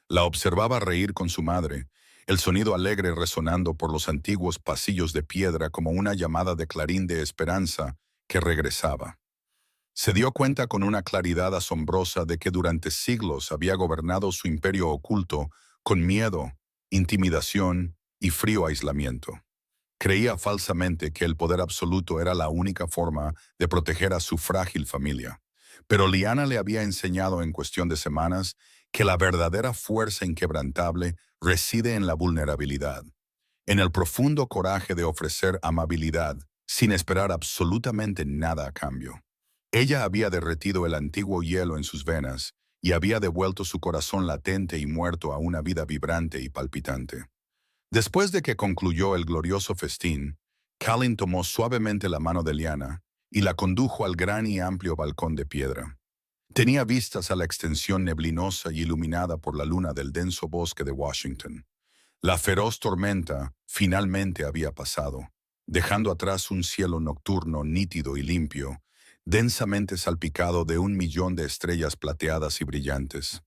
La observaba reír con su madre, el sonido alegre resonando por los antiguos pasillos de piedra como una llamada de clarín de esperanza que regresaba. Se dio cuenta con una claridad asombrosa de que durante siglos había gobernado su imperio oculto con miedo, intimidación y frío aislamiento. Creía falsamente que el poder absoluto era la única forma de proteger a su frágil familia. Pero Liana le había enseñado en cuestión de semanas que la verdadera fuerza inquebrantable reside en la vulnerabilidad, en el profundo coraje de ofrecer amabilidad sin esperar absolutamente nada a cambio. Ella había derretido el antiguo hielo en sus venas y había devuelto su corazón latente y muerto a una vida vibrante y palpitante. Después de que concluyó el glorioso festín, Colin tomó suavemente la mano de Liana y la condujo al gran y amplio balcón de piedra. Tenía vistas a la extensión neblinosa y iluminada por la luna del denso bosque de Washington. La feroz tormenta finalmente había pasado, dejando atrás un cielo nocturno nítido y limpio, densamente salpicado de 1 millón de estrellas plateadas y brillantes.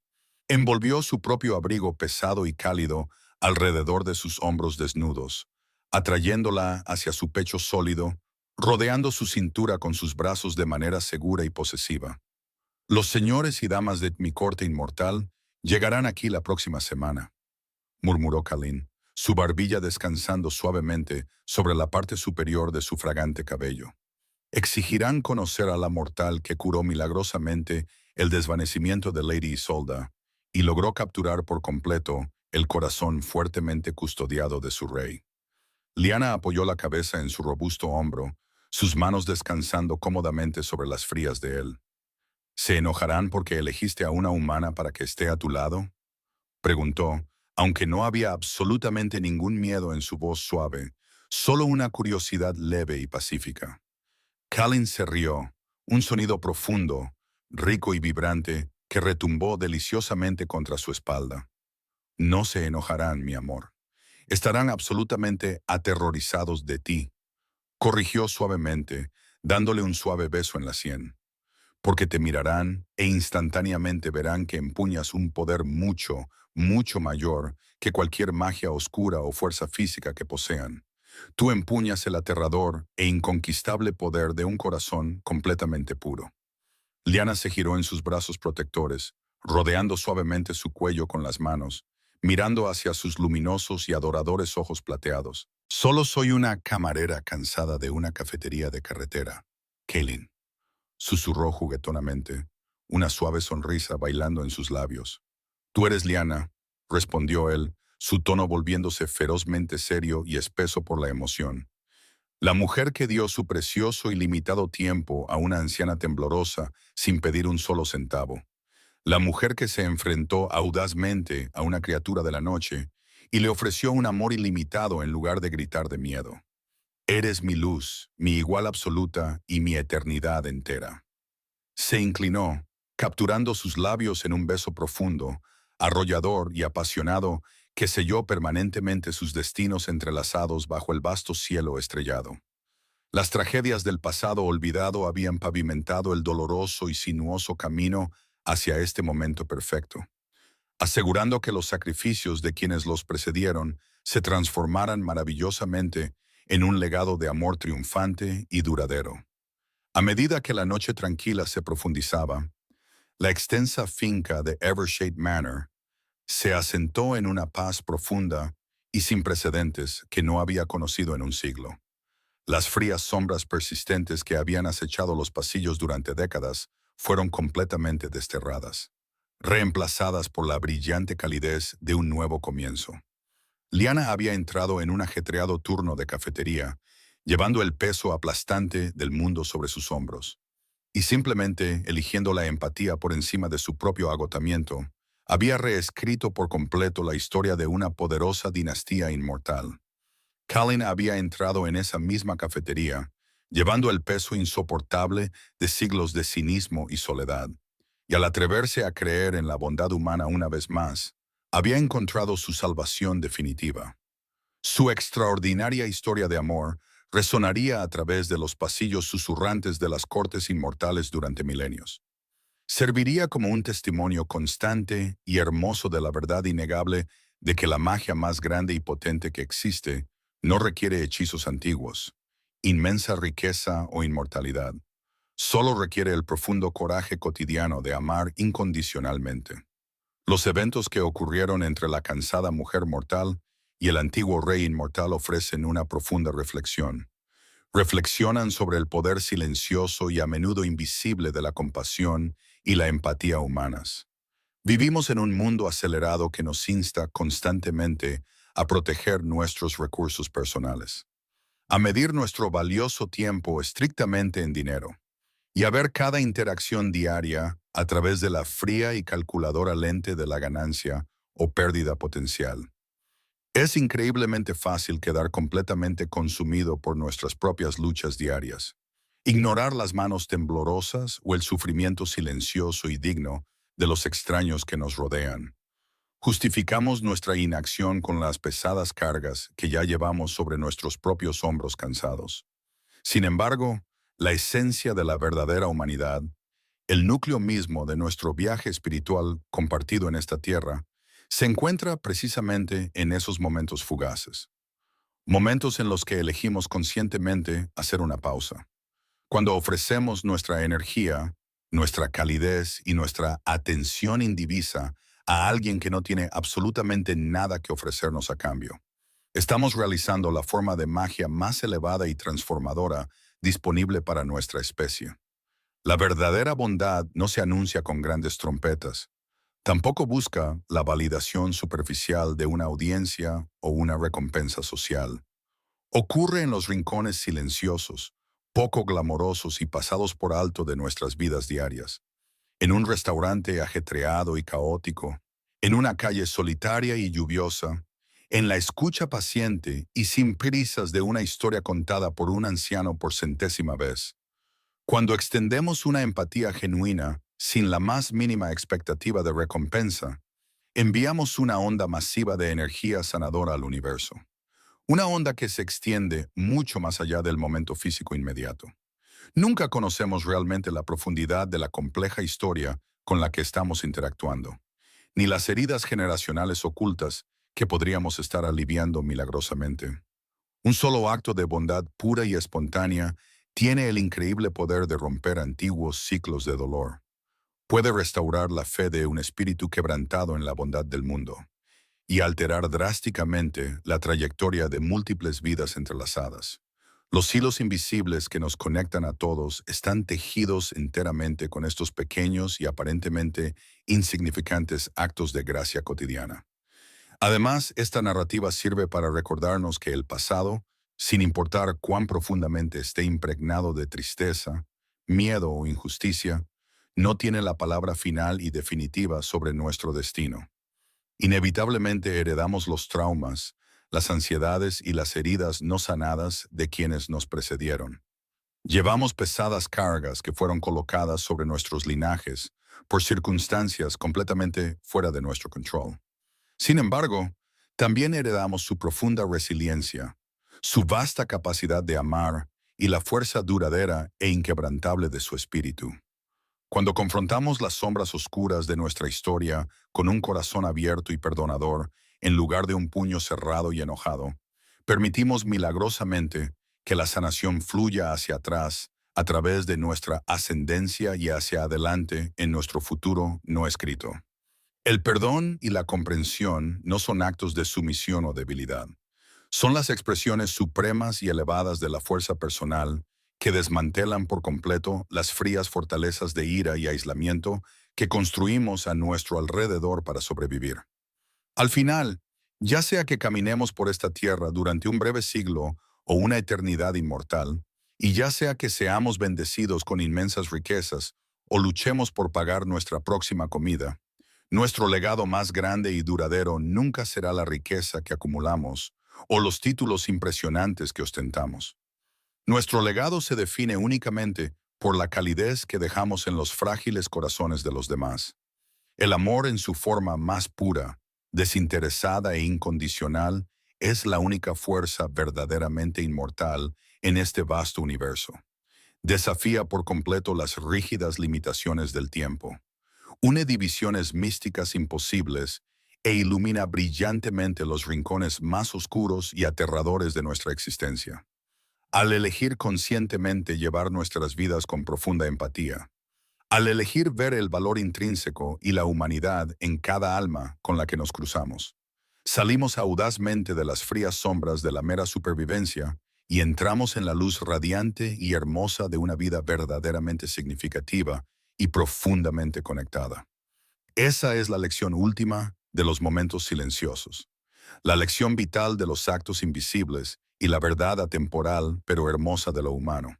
Envolvió su propio abrigo pesado y cálido alrededor de sus hombros desnudos, atrayéndola hacia su pecho sólido, rodeando su cintura con sus brazos de manera segura y posesiva. Los señores y damas de mi corte inmortal llegarán aquí la próxima semana, murmuró Colin, su barbilla descansando suavemente sobre la parte superior de su fragante cabello. Exigirán conocer a la mortal que curó milagrosamente el desvanecimiento de Lady Isolda y logró capturar por completo el corazón fuertemente custodiado de su rey. Liana apoyó la cabeza en su robusto hombro, sus manos descansando cómodamente sobre las frías de él. ¿Se enojarán porque elegiste a una humana para que esté a tu lado?, preguntó, Aunque no había absolutamente ningún miedo en su voz suave, solo una curiosidad leve y pacífica. Colin se rió, un sonido profundo, rico y vibrante, que retumbó deliciosamente contra su espalda. No se enojarán, mi amor. Estarán absolutamente aterrorizados de ti, corrigió suavemente, dándole un suave beso en la sien. Porque te mirarán e instantáneamente verán que empuñas un poder mucho, mucho mayor que cualquier magia oscura o fuerza física que posean. Tú empuñas el aterrador e inconquistable poder de un corazón completamente puro. Liana se giró en sus brazos protectores, rodeando suavemente su cuello con las manos, mirando hacia sus luminosos y adoradores ojos plateados. Solo soy una camarera cansada de una cafetería de carretera, Kaylin, susurró juguetonamente, una suave sonrisa bailando en sus labios. Tú eres Liana, respondió él, su tono volviéndose ferozmente serio y espeso por la emoción. La mujer que dio su precioso y limitado tiempo a una anciana temblorosa sin pedir un solo centavo. La mujer que se enfrentó audazmente a una criatura de la noche y le ofreció un amor ilimitado en lugar de gritar de miedo. Eres mi luz, mi igual absoluta y mi eternidad entera. Se inclinó, capturando sus labios en un beso profundo, arrollador y apasionado que selló permanentemente sus destinos entrelazados bajo el vasto cielo estrellado. Las tragedias del pasado olvidado habían pavimentado el doloroso y sinuoso camino hacia este momento perfecto, asegurando que los sacrificios de quienes los precedieron se transformaran maravillosamente en un legado de amor triunfante y duradero. A medida que la noche tranquila se profundizaba, la extensa finca de Evershade Manor se asentó en una paz profunda y sin precedentes que no había conocido en un siglo. Las frías sombras persistentes que habían acechado los pasillos durante décadas fueron completamente desterradas, reemplazadas por la brillante calidez de un nuevo comienzo. Liana había entrado en un ajetreado turno de cafetería, llevando el peso aplastante del mundo sobre sus hombros, y simplemente eligiendo la empatía por encima de su propio agotamiento, había reescrito por completo la historia de una poderosa dinastía inmortal. Colin había entrado en esa misma cafetería, llevando el peso insoportable de siglos de cinismo y soledad, y al atreverse a creer en la bondad humana una vez más, había encontrado su salvación definitiva. Su extraordinaria historia de amor resonaría a través de los pasillos susurrantes de las cortes inmortales durante milenios. Serviría como un testimonio constante y hermoso de la verdad innegable de que la magia más grande y potente que existe no requiere hechizos antiguos, inmensa riqueza o inmortalidad. Solo requiere el profundo coraje cotidiano de amar incondicionalmente. Los eventos que ocurrieron entre la cansada mujer mortal y el antiguo rey inmortal ofrecen una profunda reflexión. Reflexionan sobre el poder silencioso y a menudo invisible de la compasión y la empatía humanas. Vivimos en un mundo acelerado que nos insta constantemente a proteger nuestros recursos personales, a medir nuestro valioso tiempo estrictamente en dinero y a ver cada interacción diaria a través de la fría y calculadora lente de la ganancia o pérdida potencial. Es increíblemente fácil quedar completamente consumido por nuestras propias luchas diarias, ignorar las manos temblorosas o el sufrimiento silencioso y digno de los extraños que nos rodean. Justificamos nuestra inacción con las pesadas cargas que ya llevamos sobre nuestros propios hombros cansados. Sin embargo, la esencia de la verdadera humanidad, el núcleo mismo de nuestro viaje espiritual compartido en esta tierra, se encuentra precisamente en esos momentos fugaces. Momentos en los que elegimos conscientemente hacer una pausa. Cuando ofrecemos nuestra energía, nuestra calidez y nuestra atención indivisa a alguien que no tiene absolutamente nada que ofrecernos a cambio. Estamos realizando la forma de magia más elevada y transformadora disponible para nuestra especie. La verdadera bondad no se anuncia con grandes trompetas. Tampoco busca la validación superficial de una audiencia o una recompensa social. Ocurre en los rincones silenciosos, poco glamorosos y pasados por alto de nuestras vidas diarias. En un restaurante ajetreado y caótico, En una calle solitaria y lluviosa, en la escucha paciente y sin prisas de una historia contada por un anciano por centésima vez. Cuando extendemos una empatía genuina, sin la más mínima expectativa de recompensa, enviamos una onda masiva de energía sanadora al universo. Una onda que se extiende mucho más allá del momento físico inmediato. Nunca conocemos realmente la profundidad de la compleja historia con la que estamos interactuando, ni las heridas generacionales ocultas que podríamos estar aliviando milagrosamente. Un solo acto de bondad pura y espontánea tiene el increíble poder de romper antiguos ciclos de dolor. Puede restaurar la fe de un espíritu quebrantado en la bondad del mundo y alterar drásticamente la trayectoria de múltiples vidas entrelazadas. Los hilos invisibles que nos conectan a todos están tejidos enteramente con estos pequeños y aparentemente insignificantes actos de gracia cotidiana. Además, esta narrativa sirve para recordarnos que el pasado, sin importar cuán profundamente esté impregnado de tristeza, miedo o injusticia, no tiene la palabra final y definitiva sobre nuestro destino. Inevitablemente heredamos los traumas, las ansiedades y las heridas no sanadas de quienes nos precedieron. Llevamos pesadas cargas que fueron colocadas sobre nuestros linajes por circunstancias completamente fuera de nuestro control. Sin embargo, también heredamos su profunda resiliencia, su vasta capacidad de amar y la fuerza duradera e inquebrantable de su espíritu. Cuando confrontamos las sombras oscuras de nuestra historia con un corazón abierto y perdonador, en lugar de un puño cerrado y enojado, permitimos milagrosamente que la sanación fluya hacia atrás a través de nuestra ascendencia y hacia adelante en nuestro futuro no escrito. El perdón y la comprensión no son actos de sumisión o debilidad. Son las expresiones supremas y elevadas de la fuerza personal que desmantelan por completo las frías fortalezas de ira y aislamiento que construimos a nuestro alrededor para sobrevivir. Al final, ya sea que caminemos por esta tierra durante un breve siglo o una eternidad inmortal, y ya sea que seamos bendecidos con inmensas riquezas o luchemos por pagar nuestra próxima comida, nuestro legado más grande y duradero nunca será la riqueza que acumulamos o los títulos impresionantes que ostentamos. Nuestro legado se define únicamente por la calidez que dejamos en los frágiles corazones de los demás. El amor en su forma más pura, desinteresada e incondicional, es la única fuerza verdaderamente inmortal en este vasto universo. Desafía por completo las rígidas limitaciones del tiempo, une divisiones místicas imposibles e ilumina brillantemente los rincones más oscuros y aterradores de nuestra existencia. Al elegir conscientemente llevar nuestras vidas con profunda empatía, al elegir ver el valor intrínseco y la humanidad en cada alma con la que nos cruzamos, salimos audazmente de las frías sombras de la mera supervivencia y entramos en la luz radiante y hermosa de una vida verdaderamente significativa y profundamente conectada. Esa es la lección última de los momentos silenciosos, la lección vital de los actos invisibles y la verdad atemporal pero hermosa de lo humano.